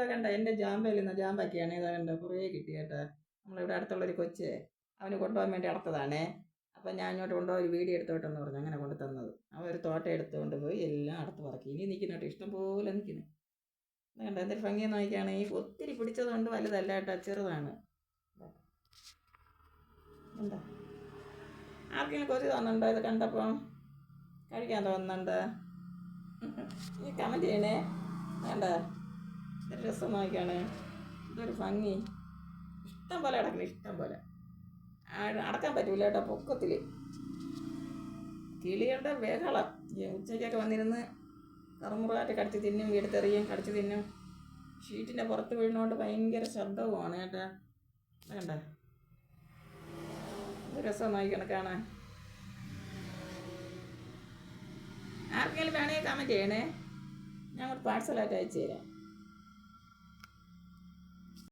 ഇതാ കണ്ട എൻ്റെ ജാമ്പയിൽ നിന്ന് ജാമ്പൊക്കെയാണ് ഇതാ കണ്ട കുറേ കിട്ടി കേട്ടോ. നമ്മളിവിടെ അടുത്തുള്ളൊരു കൊച്ച് അവന് കൊണ്ടുപോകാൻ വേണ്ടി അടത്തതാണേ. അപ്പം ഞാൻ ഇങ്ങോട്ട് കൊണ്ടുപോയി ഒരു വീഡിയോ എടുത്തോട്ടെന്ന് പറഞ്ഞു അങ്ങനെ കൊണ്ട് തന്നത്. അവൻ ഒരു തോട്ടം എടുത്തുകൊണ്ട് പോയി എല്ലാം അടത്ത് പറക്കി. ഇനി നിൽക്കുന്നു കേട്ടോ, ഇഷ്ടം പോലെ നിൽക്കുന്നു. കണ്ട എന്തൊരു ഭംഗിയെന്ന് നോക്കിയാണ്. ഈ ഒത്തിരി പിടിച്ചതുകൊണ്ട് വലുതല്ല കേട്ടോ, ചെറുതാണ്. എന്താ ആർക്കെങ്കിലും കൊതി തോന്നുന്നുണ്ടോ ഇത് കണ്ടപ്പോൾ? കഴിക്കാൻ തോന്നുന്നുണ്ട്? ഈ കമൻറ്റ് ചെയ്യണേ. വേണ്ട രസം നോക്കിയാണ്. ഇതൊരു ഭംഗി. ഇഷ്ടം പോലെ അടക്കണം, ഇഷ്ടം പോലെ അടക്കാൻ പറ്റൂല കേട്ടോ, പൊക്കത്തിൽ. കിളികളുടെ ബഹളം. ഉച്ചയ്ക്കൊക്കെ വന്നിരുന്ന് കറുമുറായിട്ട് കടിച്ച് തിന്നും, വീടെത്തെറിയും കടിച്ച് തിന്നും. ഷീറ്റിൻ്റെ പുറത്ത് വീഴുന്നതുകൊണ്ട് ഭയങ്കര ശബ്ദവുമാണ് കേട്ടോ. വേണ്ട ഇത് രസം നോക്കിയാണ് കാണാൻ. ആർക്കെങ്കിലും വേണമെങ്കിൽ കമൻറ്റ് ചെയ്യണേ, ഞാൻ ഒരു പാഴ്സലായിട്ട് അയച്ചു തരാം.